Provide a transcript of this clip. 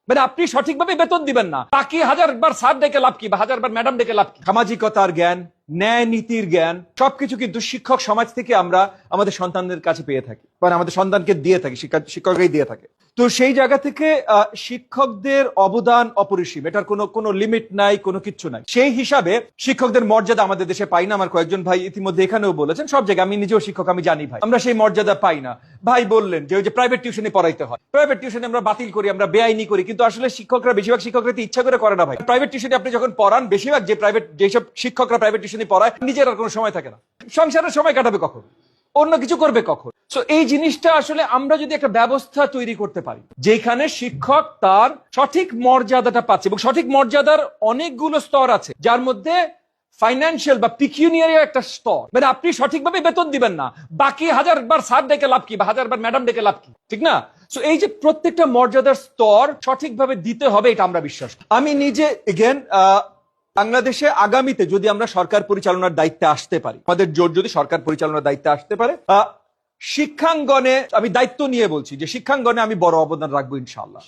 মানে আপনি সঠিকভাবে বেতন দিবেন না, বাকি হাজারবার স্যার ডেকে লাভ কি বা হাজারবার ম্যাডাম ডেকে লাভ কি? সামাজিকতার জ্ঞান, ন্যায় নীতির জ্ঞান সবকিছু কিন্তু শিক্ষক সমাজ থেকে আমরা আমাদের সন্তানদের কাছে পেয়ে থাকি, মানে আমাদের সন্তানকে দিয়ে থাকি, শিক্ষকরাই দিয়ে থাকে। তো সেই জায়গা থেকে শিক্ষকদের অবদান অপরিসীম, এটার কোনো লিমিট নাই, কোনো কিচ্ছু নাই। সেই হিসাবে শিক্ষকদের মর্যাদা আমাদের দেশে পাই না। আমার কয়েকজন ভাই ইতিমধ্যে এখানেও বলেছেন, সব জায়গায়, আমি নিজেও শিক্ষক, আমি জানি ভাই আমরা সেই মর্যাদা পাই না। ভাই বললেন যে ওই যে প্রাইভেট টিউশনে পড়াইতে হয়, প্রাইভেট টিউশনে আমরা বাতিল করি, আমরা বেআইনি করি, কিন্তু আসলে শিক্ষকরা, বেশিরভাগ শিক্ষকরা তো ইচ্ছা করে করে না ভাই। প্রাইভেট টিউশনে আপনি যখন পড়ান, বেশিরভাগ যেসব শিক্ষকরা প্রাইভেট টিউশনে পড়ায়, নিজের আর কোনো সময় থাকে না, সংসারের সময় কাটাবে কখন, অন্য কিছু করবে কখন? সো এই জিনিসটা আসলে আমরা যদি একটা ব্যবস্থা তৈরি করতে পারি যেখানে শিক্ষক তার সঠিক মর্যাদাটা পাচ্ছে, এবং সঠিক মর্যাদার অনেকগুলো স্তর আছে, যার মধ্যে ফাইন্যান্সিয়াল বা পিকিউনিয়ারি একটা স্তর, মানে আপনি সঠিকভাবে বেতন দিবেন না, বাকি হাজারবার স্যার ডেকে লাভ কি বা হাজারবার ম্যাডাম ডেকে লাভ কি, ঠিক না? সো এই যে প্রত্যেকটা মর্যাদার স্তর সঠিকভাবে দিতে হবে, এটা আমরা বিশ্বাস করি। আমি নিজে এগেন বাংলাদেশে আগামীতে যদি আমরা সরকার পরিচালনার দায়িত্বে আসতে পারি, আমাদের জোর যদি সরকার পরিচালনার দায়িত্বে আসতে পারে, শিক্ষাঙ্গনে আমি দায়িত্ব নিয়ে বলছি যে শিক্ষাঙ্গনে আমি বড় অবদান রাখবো ইনশাআল্লাহ।